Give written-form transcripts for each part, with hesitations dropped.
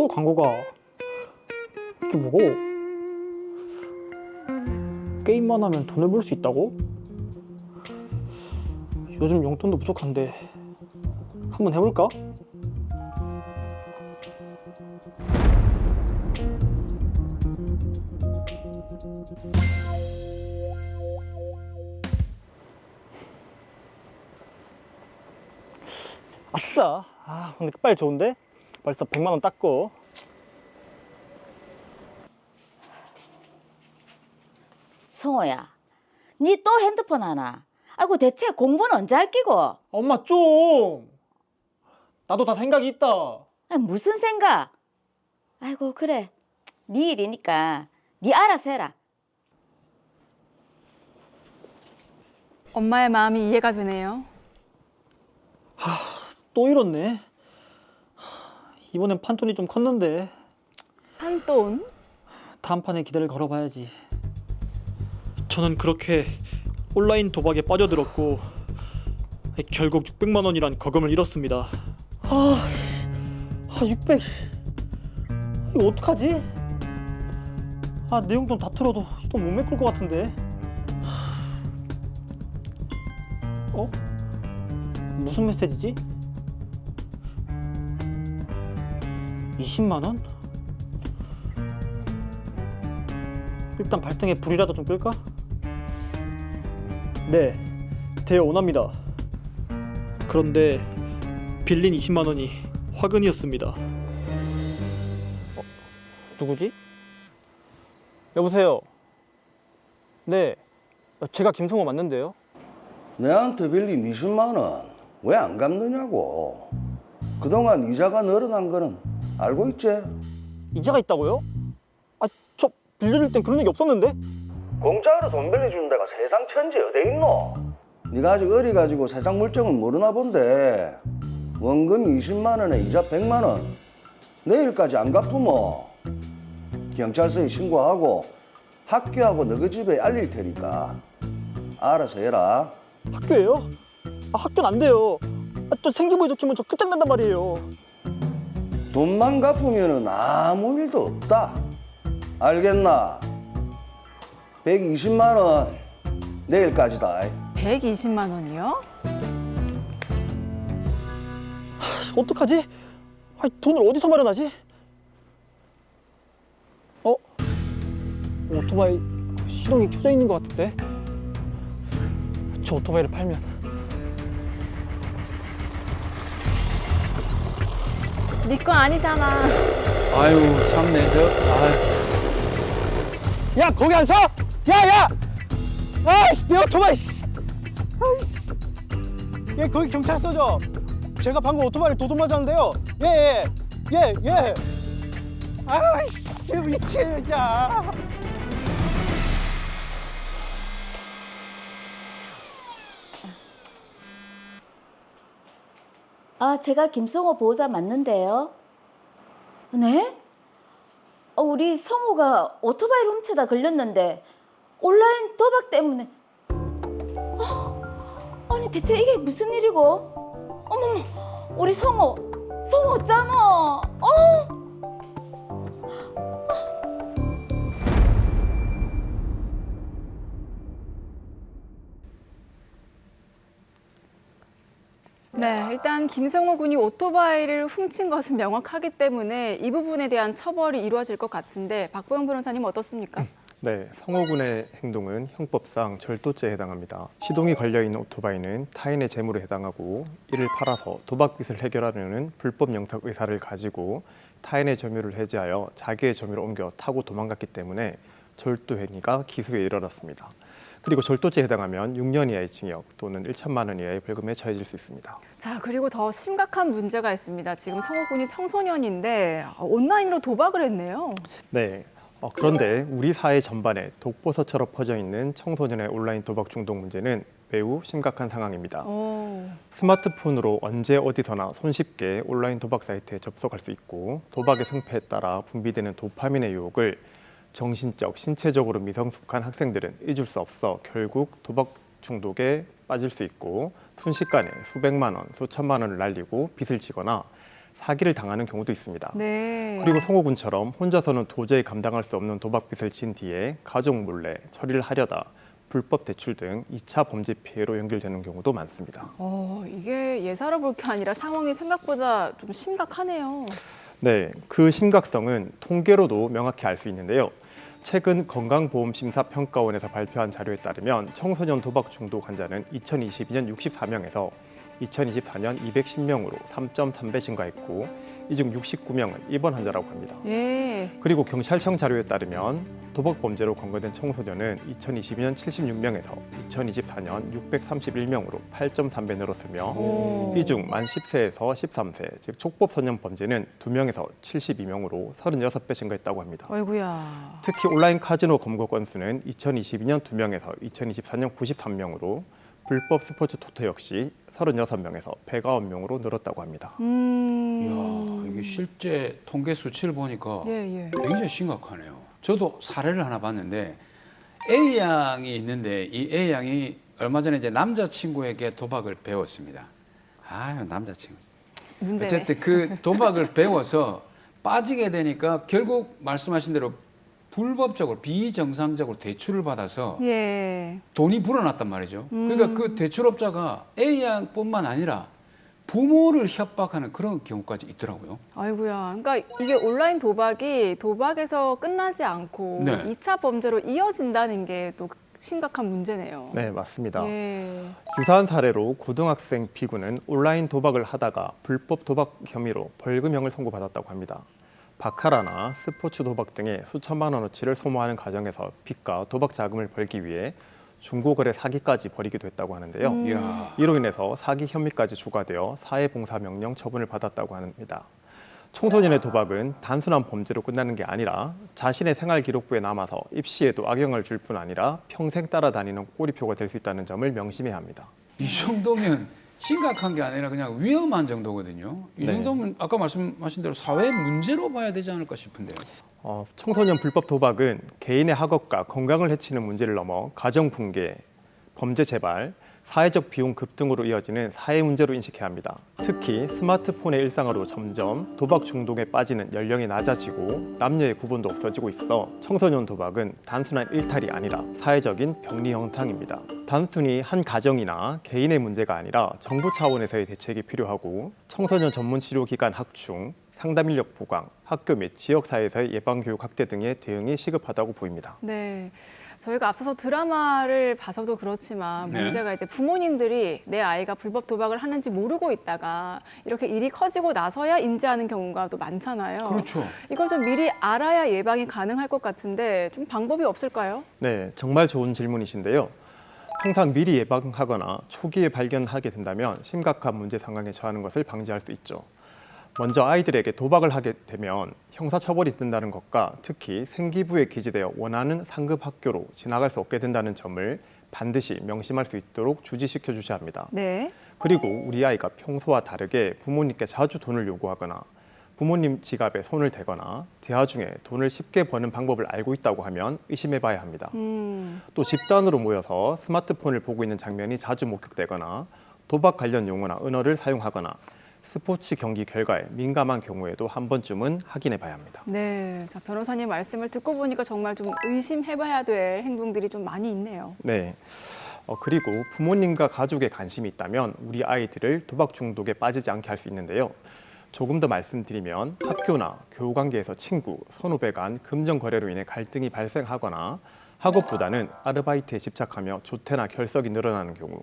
또 광고가 이게 뭐고? 게임만 하면 돈을 벌 수 있다고? 요즘 용돈도 부족한데 한번 해볼까? 아싸! 아, 근데 끝발 좋은데? 벌써 100만 원 땄고. 성호야, 니 또 핸드폰 하나? 아이고 대체 공부는 언제 할 끼고? 엄마 좀! 나도 다 생각이 있다. 아니, 무슨 생각? 아이고 그래, 니 일이니까 니 알아서 해라. 엄마의 마음이 이해가 되네요. 또 이렇네. 이번엔 판돈이 좀 컸는데 한돈? 다음 판에 기대를 걸어봐야지. 저는 그렇게 온라인 도박에 빠져들었고 결국 600만 원이란 거금을 잃었습니다. 600. 이거 어떡하지? 내용 좀 다 틀어도 돈 못 메꿀 것 같은데. 무슨 메시지지? 20만 원? 일단 발등에 불이라도 좀 끌까? 네, 대여 원합니다. 그런데 빌린 20만 원이 화근이었습니다. 누구지? 여보세요? 네, 제가 김성호 맞는데요? 내한테 빌린 20만 원 왜 안 갚느냐고. 그동안 이자가 늘어난 거는 알고 있지? 이자가 있다고요? 저 빌려줄 땐 그런 얘기 없었는데? 공짜로 돈 빌려주는 데가 세상 천지 어디 있노? 네가 아직 어리가지고 세상 물정을 모르나 본데 원금 20만 원에 이자 100만 원 내일까지 안 갚으면 경찰서에 신고하고 학교하고 너희 집에 알릴 테니까 알아서 해라. 학교예요? 학교는 안 돼요. 저 생기부에 적히면 저 끝장난단 말이에요. 돈만 갚으면 아무 일도 없다. 알겠나? 120만 원 내일까지다. 120만 원이요? 어떡하지? 돈을 어디서 마련하지? 오토바이 시동이 켜져 있는 것 같은데? 저 오토바이를 팔면 네 거 아니잖아. 아유 참네 야 거기 안 서! 야야! 아이씨 내 오토바이 씨! 예 거기 경찰서죠? 제가 방금 오토바이를 도둑맞았는데요. 예. 아이씨 미치겠네 진짜. 제가 김성호 보호자 맞는데요. 네? 우리 성호가 오토바이를 훔치다 걸렸는데 온라인 도박 때문에. 아니 대체 이게 무슨 일이고? 어머머, 우리 성호 어쩌노? 네, 일단 김성호 군이 오토바이를 훔친 것은 명확하기 때문에 이 부분에 대한 처벌이 이루어질 것 같은데 박보영 변호사님 어떻습니까? 네, 성호 군의 행동은 형법상 절도죄에 해당합니다. 시동이 걸려있는 오토바이는 타인의 재물에 해당하고 이를 팔아서 도박빚을 해결하려는 불법 영상 의사를 가지고 타인의 점유를 해지하여 자기의 점유를 옮겨 타고 도망갔기 때문에 절도 행위가 기소에 이르렀습니다. 그리고 절도죄에 해당하면 6년 이하의 징역 또는 1천만 원 이하의 벌금에 처해질 수 있습니다. 자, 그리고 더 심각한 문제가 있습니다. 지금 성호 군이 청소년인데 온라인으로 도박을 했네요. 네. 그런데 우리 사회 전반에 독버섯처럼 퍼져 있는 청소년의 온라인 도박 중독 문제는 매우 심각한 상황입니다. 스마트폰으로 언제 어디서나 손쉽게 온라인 도박 사이트에 접속할 수 있고 도박의 승패에 따라 분비되는 도파민의 유혹을 정신적, 신체적으로 미성숙한 학생들은 잊을 수 없어 결국 도박 중독에 빠질 수 있고 순식간에 수백만 원, 수천만 원을 날리고 빚을 지거나 사기를 당하는 경우도 있습니다. 네. 그리고 성호군처럼 혼자서는 도저히 감당할 수 없는 도박빚을 진 뒤에 가족 몰래 처리를 하려다 불법 대출 등 2차 범죄 피해로 연결되는 경우도 많습니다. 이게 예사로 볼 게 아니라 상황이 생각보다 좀 심각하네요. 네, 그 심각성은 통계로도 명확히 알 수 있는데요. 최근 건강보험심사평가원에서 발표한 자료에 따르면 청소년 도박 중독 환자는 2022년 64명에서 2024년 210명으로 3.3배 증가했고 이 중 69명은 입원 환자라고 합니다. 예. 그리고 경찰청 자료에 따르면 도박 범죄로 검거된 청소년은 2022년 76명에서 2024년 631명으로 8.3배 늘었으며 이 중 만 10세에서 13세, 즉 촉법 소년 범죄는 2명에서 72명으로 36배 증가했다고 합니다. 아이고야. 특히 온라인 카지노 검거 건수는 2022년 2명에서 2024년 93명으로 불법 스포츠 토토 역시 36명에서 109명으로 늘었다고 합니다. 이야, 이게 실제 통계 수치를 보니까 예. 굉장히 심각하네요. 저도 사례를 하나 봤는데 A 양이 있는데 이 A 양이 얼마 전에 이제 남자친구에게 도박을 배웠습니다. 아유, 남자친구. 문제네. 어쨌든 그 도박을 배워서 빠지게 되니까 결국 말씀하신 대로 불법적으로 비정상적으로 대출을 받아서 예. 돈이 불어났단 말이죠. 그러니까 그 대출업자가 A 양뿐만 아니라 부모를 협박하는 그런 경우까지 있더라고요. 아이고야. 그러니까 이게 온라인 도박이 도박에서 끝나지 않고 네. 2차 범죄로 이어진다는 게 또 심각한 문제네요. 네, 맞습니다. 예. 유사한 사례로 고등학생 B군은 온라인 도박을 하다가 불법 도박 혐의로 벌금형을 선고받았다고 합니다. 바카라나 스포츠 도박 등의 수천만 원어치를 소모하는 과정에서 빚과 도박 자금을 벌기 위해 중고거래 사기까지 벌이기도 했다고 하는데요. 이야. 이로 인해서 사기 혐의까지 추가되어 사회봉사명령 처분을 받았다고 합니다. 청소년의 도박은 단순한 범죄로 끝나는 게 아니라 자신의 생활기록부에 남아서 입시에도 악영향을 줄 뿐 아니라 평생 따라다니는 꼬리표가 될 수 있다는 점을 명심해야 합니다. 이 정도면 심각한 게 아니라 그냥 위험한 정도거든요. 이 네. 정도면 아까 말씀하신 대로 사회 문제로 봐야 되지 않을까 싶은데요. 청소년 불법 도박은 개인의 학업과 건강을 해치는 문제를 넘어 가정 붕괴, 범죄 재발, 사회적 비용 급등으로 이어지는 사회 문제로 인식해야 합니다. 특히 스마트폰의 일상으로 점점 도박 중독에 빠지는 연령이 낮아지고 남녀의 구분도 없어지고 있어 청소년 도박은 단순한 일탈이 아니라 사회적인 병리 형상입니다. 단순히 한 가정이나 개인의 문제가 아니라 정부 차원에서의 대책이 필요하고 청소년 전문 치료기관 확충, 상담 인력 보강, 학교 및 지역사회에서의 예방교육 확대 등의 대응이 시급하다고 보입니다. 네. 저희가 앞서서 드라마를 봐서도 그렇지만 네. 문제가 이제 부모님들이 내 아이가 불법 도박을 하는지 모르고 있다가 이렇게 일이 커지고 나서야 인지하는 경우가 또 많잖아요. 그렇죠. 이걸 좀 미리 알아야 예방이 가능할 것 같은데 좀 방법이 없을까요? 네, 정말 좋은 질문이신데요. 항상 미리 예방하거나 초기에 발견하게 된다면 심각한 문제 상황에 처하는 것을 방지할 수 있죠. 먼저 아이들에게 도박을 하게 되면 형사처벌이 든다는 것과 특히 생기부에 기재되어 원하는 상급 학교로 지나갈 수 없게 된다는 점을 반드시 명심할 수 있도록 주지시켜 주셔야 합니다. 네. 그리고 우리 아이가 평소와 다르게 부모님께 자주 돈을 요구하거나 부모님 지갑에 손을 대거나 대화 중에 돈을 쉽게 버는 방법을 알고 있다고 하면 의심해 봐야 합니다. 또 집단으로 모여서 스마트폰을 보고 있는 장면이 자주 목격되거나 도박 관련 용어나 언어를 사용하거나 스포츠 경기 결과에 민감한 경우에도 한 번쯤은 확인해 봐야 합니다. 네. 자, 변호사님 말씀을 듣고 보니까 정말 좀 의심해봐야 될 행동들이 좀 많이 있네요. 네. 그리고 부모님과 가족의 관심이 있다면 우리 아이들을 도박 중독에 빠지지 않게 할 수 있는데요. 조금 더 말씀드리면 학교나 교우 관계에서 친구, 선후배 간 금전 거래로 인해 갈등이 발생하거나 학업보다는 아르바이트에 집착하며 조퇴나 결석이 늘어나는 경우,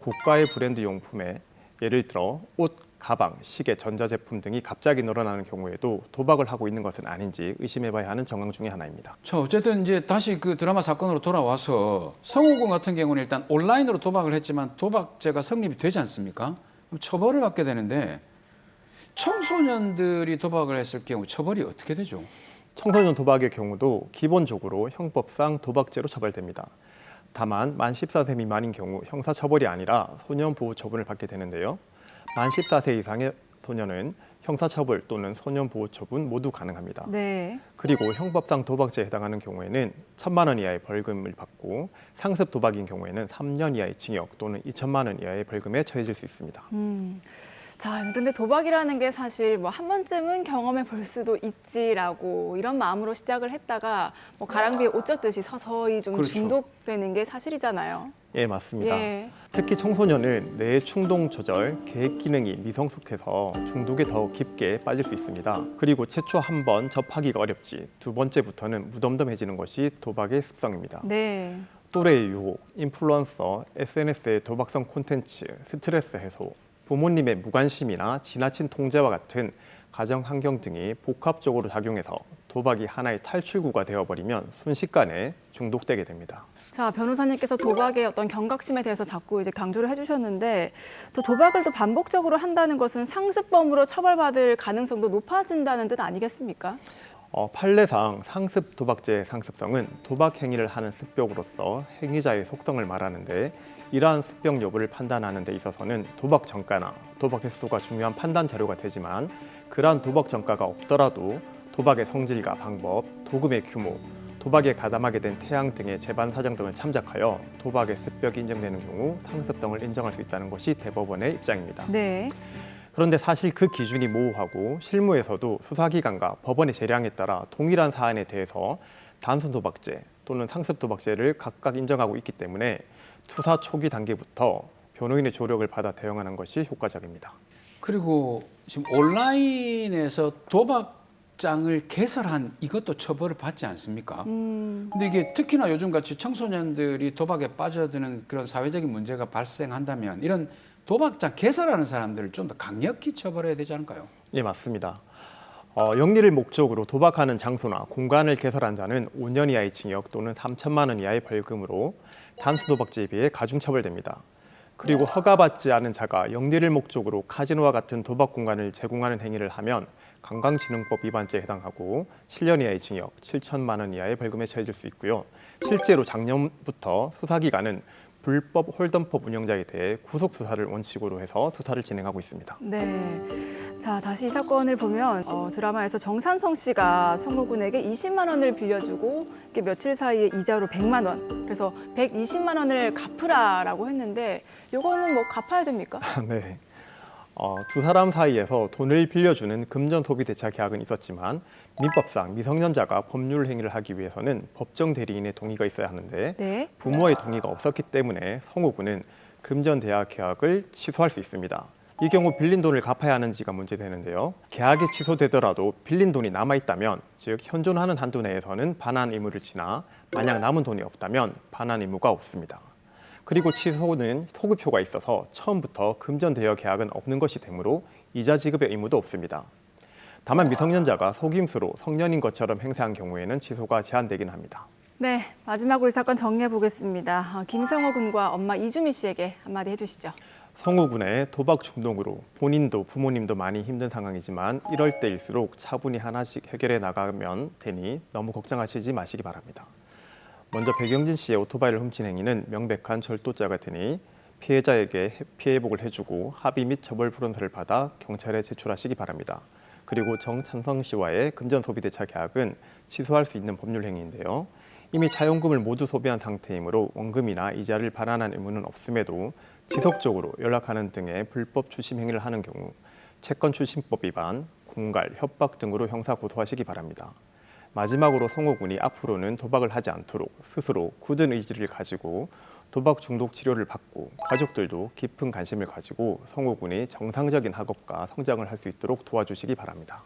고가의 브랜드 용품에 예를 들어 옷, 가방, 시계, 전자제품 등이 갑자기 늘어나는 경우에도 도박을 하고 있는 것은 아닌지 의심해봐야 하는 정황 중에 하나입니다. 자, 어쨌든 이제 다시 그 드라마 사건으로 돌아와서 성우군 같은 경우는 일단 온라인으로 도박을 했지만 도박죄가 성립이 되지 않습니까? 그럼 처벌을 받게 되는데 청소년들이 도박을 했을 경우 처벌이 어떻게 되죠? 청소년 도박의 경우도 기본적으로 형법상 도박죄로 처벌됩니다. 다만 만 14세 미만인 경우 형사처벌이 아니라 소년보호 처분을 받게 되는데요. 만 14세 이상의 소년은 형사처벌 또는 소년보호 처분 모두 가능합니다. 네. 그리고 형법상 도박죄에 해당하는 경우에는 1,000만 원 이하의 벌금을 받고 상습 도박인 경우에는 3년 이하의 징역 또는 2천만 원 이하의 벌금에 처해질 수 있습니다. 자, 그런데 도박이라는 게 사실 뭐 한 번쯤은 경험해 볼 수도 있지라고 이런 마음으로 시작을 했다가 뭐 가랑비에 옷 젖듯이 서서히 좀 그렇죠. 중독되는 게 사실이잖아요. 예, 맞습니다. 예. 특히 청소년은 뇌 충동 조절, 계획 기능이 미성숙해서 중독에 더 깊게 빠질 수 있습니다. 그리고 최초 한 번 접하기가 어렵지 두 번째부터는 무덤덤해지는 것이 도박의 습성입니다. 네. 또래의 유혹, 인플루언서, SNS의 도박성 콘텐츠, 스트레스 해소, 부모님의 무관심이나 지나친 통제와 같은 가정 환경 등이 복합적으로 작용해서 도박이 하나의 탈출구가 되어버리면 순식간에 중독되게 됩니다. 자, 변호사님께서 도박의 어떤 경각심에 대해서 자꾸 이제 강조를 해주셨는데 또 도박을 또 반복적으로 한다는 것은 상습범으로 처벌받을 가능성도 높아진다는 뜻 아니겠습니까? 판례상 상습 도박죄의 상습성은 도박 행위를 하는 습벽으로서 행위자의 속성을 말하는데 이러한 습벽 여부를 판단하는 데 있어서는 도박 전과나 도박 횟수가 중요한 판단 자료가 되지만 그러한 도박 전과가 없더라도 도박의 성질과 방법, 도금의 규모, 도박에 가담하게 된 태양 등의 재반 사정 등을 참작하여 도박의 습벽이 인정되는 경우 상습성을 인정할 수 있다는 것이 대법원의 입장입니다. 네. 그런데 사실 그 기준이 모호하고 실무에서도 수사기관과 법원의 재량에 따라 동일한 사안에 대해서 단순 도박죄 또는 상습 도박죄를 각각 인정하고 있기 때문에 수사 초기 단계부터 변호인의 조력을 받아 대응하는 것이 효과적입니다. 그리고 지금 온라인에서 도박장을 개설한 이것도 처벌을 받지 않습니까? 근데 이게 특히나 요즘같이 청소년들이 도박에 빠져드는 그런 사회적인 문제가 발생한다면 이런 도박장 개설하는 사람들을 좀 더 강력히 처벌해야 되지 않을까요? 예, 맞습니다. 영리를 목적으로 도박하는 장소나 공간을 개설한 자는 5년 이하의 징역 또는 3천만 원 이하의 벌금으로 단순 도박죄에 비해 가중처벌됩니다. 그리고 허가받지 않은 자가 영리를 목적으로 카지노와 같은 도박 공간을 제공하는 행위를 하면 관광진흥법 위반죄에 해당하고 7년 이하의 징역, 7천만 원 이하의 벌금에 처해질 수 있고요. 실제로 작년부터 수사기관은 불법 홀덤법 운영자에 대해 구속 수사를 원칙으로 해서 수사를 진행하고 있습니다. 네. 자, 다시 이 사건을 보면 드라마에서 정산성 씨가 성우군에게 20만 원을 빌려주고 이렇게 며칠 사이에 이자로 100만 원, 그래서 120만 원을 갚으라라고 했는데 이거는 뭐 갚아야 됩니까? 네. 두 사람 사이에서 돈을 빌려주는 금전 소비 대차 계약은 있었지만 민법상 미성년자가 법률 행위를 하기 위해서는 법정 대리인의 동의가 있어야 하는데 네. 부모의 동의가 없었기 때문에 성우군은 금전 대학 계약을 취소할 수 있습니다. 이 경우 빌린 돈을 갚아야 하는지가 문제되는데요. 계약이 취소되더라도 빌린 돈이 남아있다면 즉 현존하는 한도 내에서는 반환 의무를 지나 만약 남은 돈이 없다면 반환 의무가 없습니다. 그리고 취소는 소급표가 있어서 처음부터 금전 대여 계약은 없는 것이 되므로 이자 지급의 의무도 없습니다. 다만 미성년자가 속임수로 성년인 것처럼 행세한 경우에는 취소가 제한되긴 합니다. 네, 마지막으로 이 사건 정리해 보겠습니다. 김성호 군과 엄마 이주미 씨에게 한마디 해주시죠. 성우군의 도박 중독으로 본인도 부모님도 많이 힘든 상황이지만 이럴 때일수록 차분히 하나씩 해결해 나가면 되니 너무 걱정하시지 마시기 바랍니다. 먼저 백영진 씨의 오토바이를 훔친 행위는 명백한 절도죄가 되니 피해자에게 피해복을 해주고 합의 및 처벌 불원서를 받아 경찰에 제출하시기 바랍니다. 그리고 정찬성 씨와의 금전 소비 대차 계약은 취소할 수 있는 법률 행위인데요. 이미 차용금을 모두 소비한 상태이므로 원금이나 이자를 반환한 의무는 없음에도 지속적으로 연락하는 등의 불법 추심 행위를 하는 경우 채권 추심법 위반, 공갈, 협박 등으로 형사 고소하시기 바랍니다. 마지막으로 성우군이 앞으로는 도박을 하지 않도록 스스로 굳은 의지를 가지고 도박 중독 치료를 받고 가족들도 깊은 관심을 가지고 성우군이 정상적인 학업과 성장을 할 수 있도록 도와주시기 바랍니다.